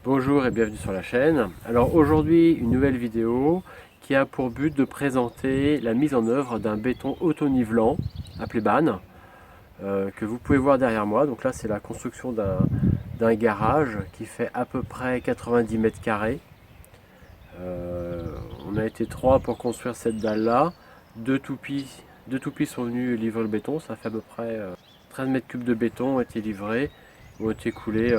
Bonjour et bienvenue sur la chaîne. Alors aujourd'hui une nouvelle vidéo qui a pour but de présenter la mise en œuvre d'un béton auto-nivelant appelé BAN que vous pouvez voir derrière moi. Donc là c'est la construction d'un garage qui fait à peu près 90 mètres carrés. On a été trois pour construire cette dalle là. Deux toupies sont venus livrer le béton. Ça fait à peu près 13 mètres cubes de béton ont été livrés, ont été coulés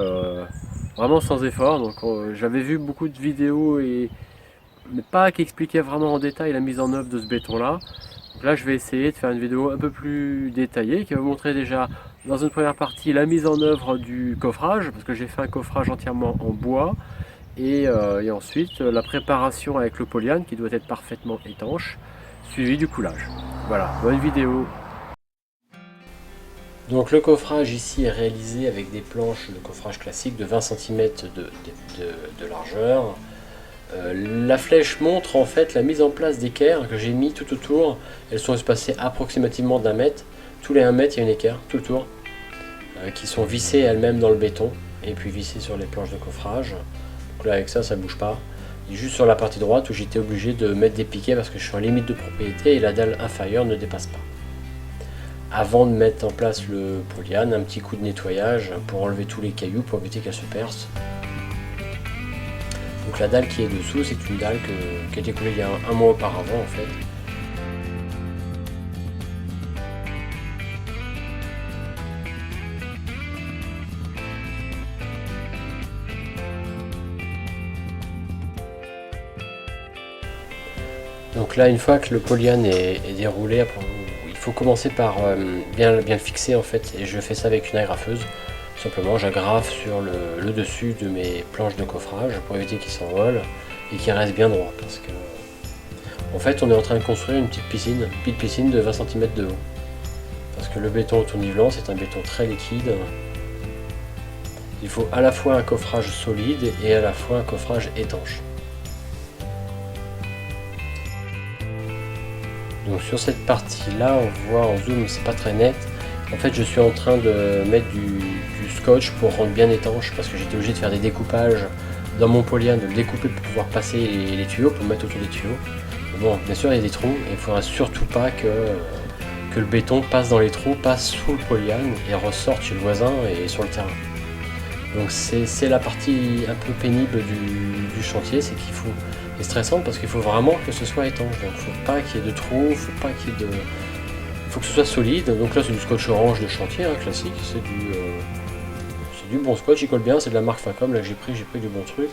vraiment sans effort. Donc j'avais vu beaucoup de vidéos mais pas qui expliquaient vraiment en détail la mise en œuvre de ce béton là. Donc là je vais essayer de faire une vidéo un peu plus détaillée qui va vous montrer déjà dans une première partie la mise en œuvre du coffrage, parce que j'ai fait un coffrage entièrement en bois, et ensuite la préparation avec le polyane qui doit être parfaitement étanche, suivi du coulage. Voilà, bonne vidéo. Donc le coffrage ici est réalisé avec des planches de coffrage classique de 20 cm de largeur. La flèche montre en fait la mise en place d'équerres que j'ai mis tout autour. Elles sont espacées approximativement d'1 mètre. Tous les 1 mètre il y a une équerre tout autour qui sont vissées elles-mêmes dans le béton et puis vissées sur les planches de coffrage. Donc là avec ça ça bouge pas. Et juste sur la partie droite où j'étais obligé de mettre des piquets parce que je suis en limite de propriété et la dalle inférieure ne dépasse pas. Avant de mettre en place le polyane, un petit coup de nettoyage pour enlever tous les cailloux pour éviter qu'elle se perce. Donc la dalle qui est dessous, c'est une dalle qui a été coulée il y a un mois auparavant en fait. Donc là, une fois que le polyane est déroulé, après, il faut commencer par bien le fixer en fait, et je fais ça avec une agrafeuse. Simplement, j'agrafe sur le dessus de mes planches de coffrage pour éviter qu'ils s'envolent et qu'ils restent bien droits. Parce que, en fait, on est en train de construire une petite piscine de 20 cm de haut. Parce que le béton auto-nivelant, c'est un béton très liquide. Il faut à la fois un coffrage solide et à la fois un coffrage étanche. Donc sur cette partie là, on voit en zoom, c'est pas très net. En fait je suis en train de mettre du scotch pour rendre bien étanche, parce que j'étais obligé de faire des découpages dans mon polyane, de le découper pour pouvoir passer les tuyaux, pour mettre autour des tuyaux. Mais bon, bien sûr il y a des trous et il ne faudra surtout pas que le béton passe dans les trous, passe sous le polyane et ressorte chez le voisin et sur le terrain. Donc c'est la partie un peu pénible du chantier, c'est qu'il faut, et stressant parce qu'il faut vraiment que ce soit étanche. Donc il ne faut pas qu'il y ait de trous, faut que ce soit solide. Donc là c'est du scotch orange de chantier classique, c'est du bon scotch, il colle bien, c'est de la marque Facom, là j'ai pris du bon truc.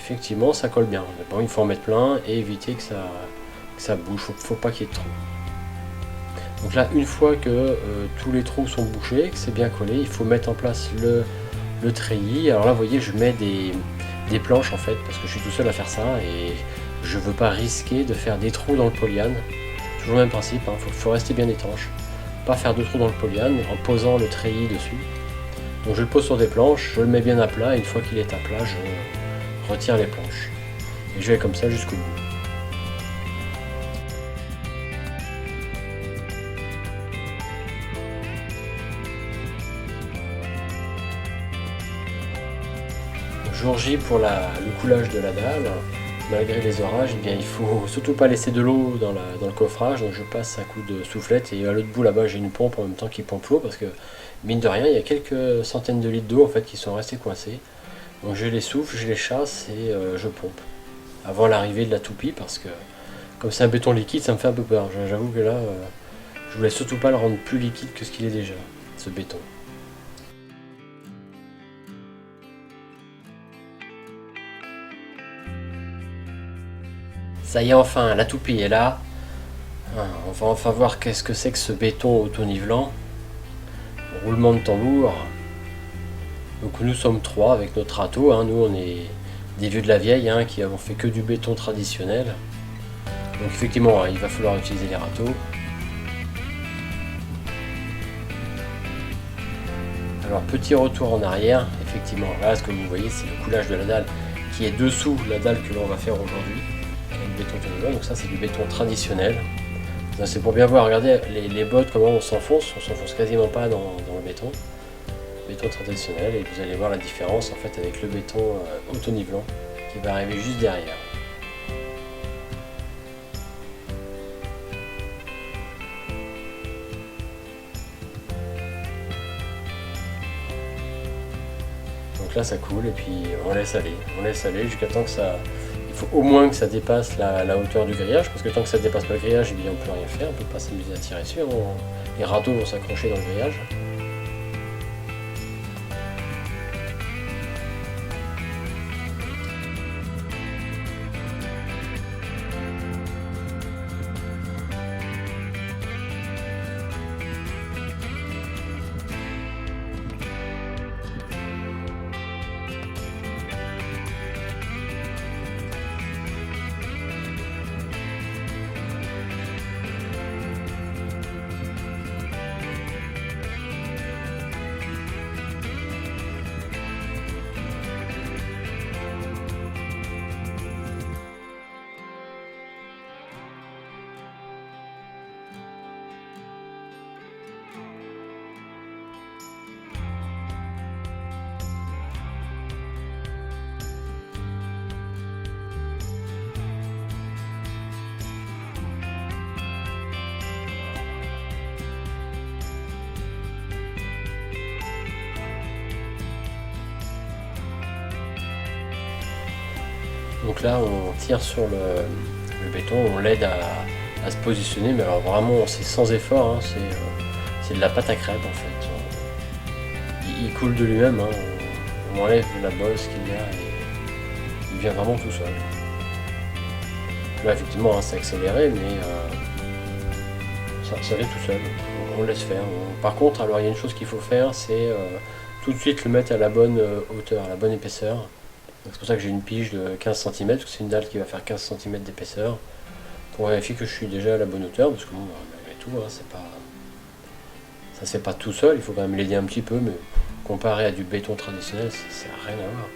Effectivement ça colle bien, mais bon, il faut en mettre plein et éviter que ça bouge, faut pas qu'il y ait de trous. Donc là une fois que tous les trous sont bouchés, que c'est bien collé, il faut mettre en place le treillis. Alors là vous voyez je mets des planches en fait, parce que je suis tout seul à faire ça et je veux pas risquer de faire des trous dans le polyane. Toujours le même principe, faut rester bien étanche, pas faire de trous dans le polyane en posant le treillis dessus. Donc je le pose sur des planches, je le mets bien à plat et une fois qu'il est à plat je retire les planches et je vais comme ça jusqu'au bout. Jour J pour le coulage de la dalle, malgré les orages, eh bien, il faut surtout pas laisser de l'eau dans le coffrage, donc je passe un coup de soufflette et à l'autre bout là-bas j'ai une pompe en même temps qui pompe l'eau parce que mine de rien il y a quelques centaines de litres d'eau en fait qui sont restés coincés. Donc je les souffle, je les chasse et je pompe avant l'arrivée de la toupie, parce que comme c'est un béton liquide ça me fait un peu peur. J'avoue que là je voulais surtout pas le rendre plus liquide que ce qu'il est déjà, ce béton. Ça y est, enfin, la toupie est là. On va enfin voir qu'est-ce que c'est que ce béton auto-nivelant. Roulement de tambour. Donc nous sommes trois avec notre râteau. Nous on est des vieux de la vieille qui avons fait que du béton traditionnel. Donc effectivement, il va falloir utiliser les râteaux. Alors petit retour en arrière. Effectivement, là ce que vous voyez c'est le coulage de la dalle qui est dessous la dalle que l'on va faire aujourd'hui. Béton auto-nivelant, donc ça c'est du béton traditionnel. C'est pour bien voir, regardez les bottes comment on s'enfonce quasiment pas dans le béton. béton traditionnel et vous allez voir la différence en fait avec le béton auto-nivelant qui va arriver juste derrière. Donc là ça coule et puis on laisse aller jusqu'à temps que ça... Il faut au moins que ça dépasse la hauteur du grillage, parce que tant que ça ne dépasse pas le grillage, eh bien, on ne peut rien faire, on ne peut pas s'amuser à tirer dessus, les râteaux vont s'accrocher dans le grillage. Donc là on tire sur le béton, on l'aide à se positionner, mais alors vraiment c'est sans effort, hein, c'est de la pâte à crêpes en fait. Il coule de lui-même, hein, on enlève la bosse qu'il y a et il vient vraiment tout seul. Là effectivement hein, c'est accéléré, mais ça vient tout seul, on laisse faire. Par contre, alors il y a une chose qu'il faut faire, c'est tout de suite le mettre à la bonne hauteur, à la bonne épaisseur. C'est pour ça que j'ai une pige de 15 cm, parce que c'est une dalle qui va faire 15 cm d'épaisseur, pour vérifier que je suis déjà à la bonne hauteur, parce que bon, malgré tout, hein, ça se fait pas tout seul, il faut quand même l'aider un petit peu, mais comparé à du béton traditionnel, ça n'a rien à voir.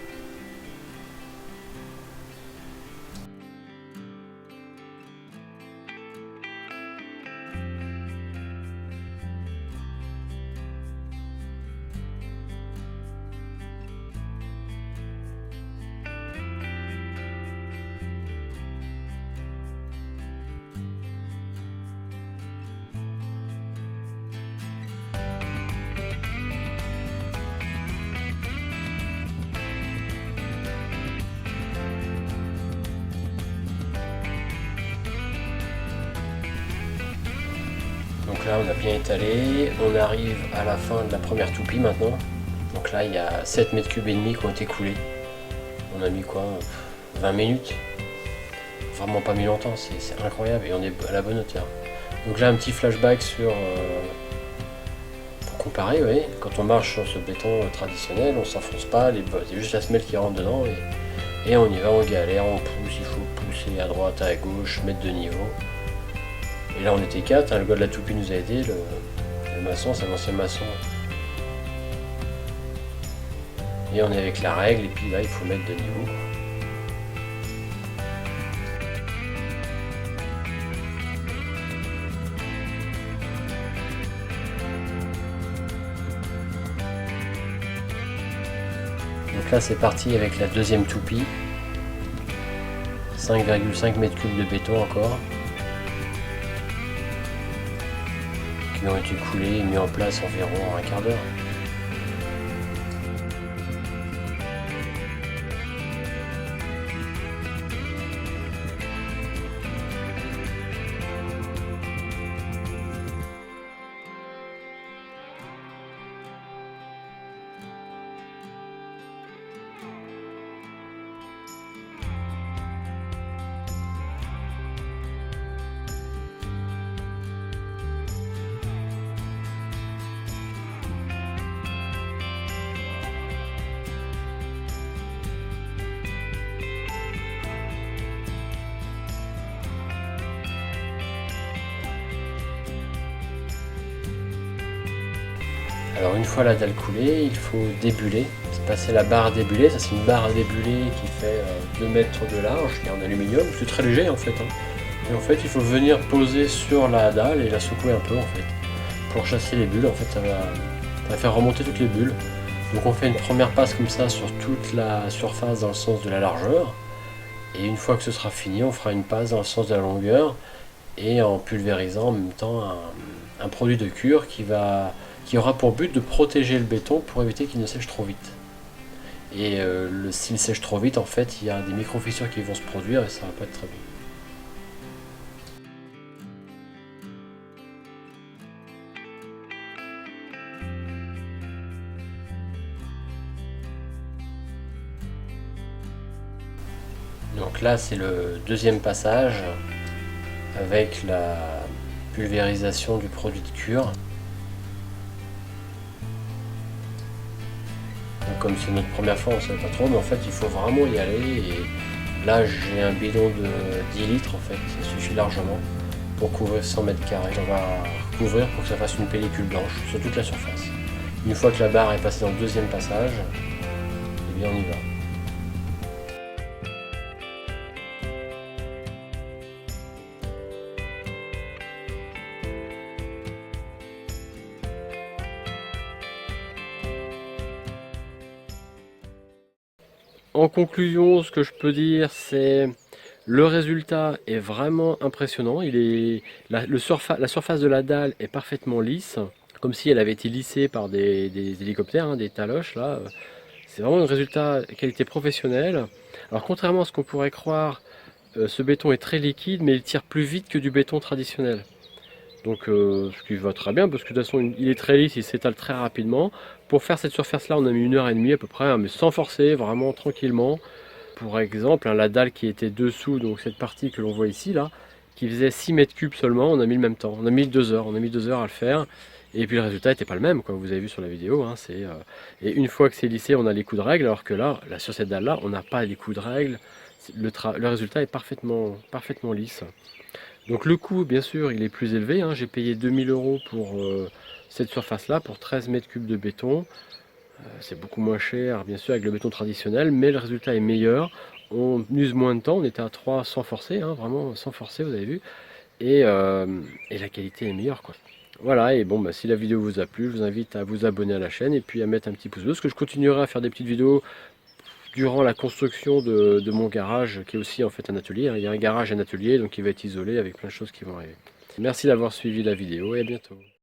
Donc là on a bien étalé, on arrive à la fin de la première toupie maintenant. Donc là il y a 7 mètres cubes et demi qui ont été coulés. On a mis quoi, 20 minutes. Vraiment pas mis longtemps, c'est incroyable et on est à la bonne hauteur. Donc là un petit flashback sur... pour comparer, oui, quand on marche sur ce béton traditionnel, on s'enfonce pas, c'est juste la semelle qui rentre dedans et on y va, on galère, on pousse, il faut pousser à droite, à gauche, mettre de niveau. Et là on était 4, hein, le gars de la toupie nous a aidé, le maçon, c'est un ancien maçon. Et on est avec la règle, et puis là il faut mettre de niveau. Donc là c'est parti avec la deuxième toupie. 5,5 mètres cubes de béton encore. Qui ont été coulés et mis en place environ un quart d'heure. Alors une fois la dalle coulée, il faut débuler, c'est passer la barre à débuler, ça c'est une barre à débuler qui fait 2 mètres de large, qui est en aluminium, c'est très léger en fait. Hein. Et en fait il faut venir poser sur la dalle et la secouer un peu en fait, pour chasser les bulles, en fait ça va faire remonter toutes les bulles. Donc on fait une première passe comme ça sur toute la surface dans le sens de la largeur. Et une fois que ce sera fini, on fera une passe dans le sens de la longueur et en pulvérisant en même temps un produit de cure qui aura pour but de protéger le béton pour éviter qu'il ne sèche trop vite. Et s'il sèche trop vite, en fait, il y a des micro-fissures qui vont se produire et ça va pas être très bon. Donc là, c'est le deuxième passage avec la pulvérisation du produit de cure. Donc comme c'est notre première fois, on ne savait pas trop, mais en fait, il faut vraiment y aller. Et là, j'ai un bidon de 10 litres, en fait, ça suffit largement pour couvrir 100 mètres carrés. On va couvrir pour que ça fasse une pellicule blanche sur toute la surface. Une fois que la barre est passée dans le deuxième passage, eh bien on y va. En conclusion, ce que je peux dire, c'est le résultat est vraiment impressionnant. La surface de la dalle est parfaitement lisse, comme si elle avait été lissée par des hélicoptères, hein, des taloches là. C'est vraiment un résultat qualité professionnelle. Alors contrairement à ce qu'on pourrait croire, ce béton est très liquide, mais il tire plus vite que du béton traditionnel. Donc ce qui va très bien parce que de toute façon il est très lisse, il s'étale très rapidement. Pour faire cette surface là on a mis 1 h 30 à peu près, hein, mais sans forcer, vraiment tranquillement. Pour exemple, hein, la dalle qui était dessous, donc cette partie que l'on voit ici là, qui faisait 6 mètres cubes seulement, on a mis le même temps, on a mis 2 heures, on a mis 2 heures à le faire. Et puis le résultat n'était pas le même, quoi. Vous avez vu sur la vidéo. Hein, et une fois que c'est lissé, on a les coups de règle, alors que là, sur cette dalle là, on n'a pas les coups de règle. Le résultat est parfaitement lisse. Donc le coût, bien sûr, il est plus élevé. Hein. J'ai payé 2000 € pour cette surface-là, pour 13 mètres cubes de béton. C'est beaucoup moins cher, bien sûr, avec le béton traditionnel, mais le résultat est meilleur. On use moins de temps, on était à 3 sans forcer, hein, vraiment sans forcer, vous avez vu. Et la qualité est meilleure, quoi. Voilà, et bon, bah, si la vidéo vous a plu, je vous invite à vous abonner à la chaîne et puis à mettre un petit pouce bleu, parce que je continuerai à faire des petites vidéos durant la construction de mon garage, qui est aussi en fait un atelier. Hein. Il y a un garage et un atelier, donc il va être isolé avec plein de choses qui vont arriver. Merci d'avoir suivi la vidéo et à bientôt.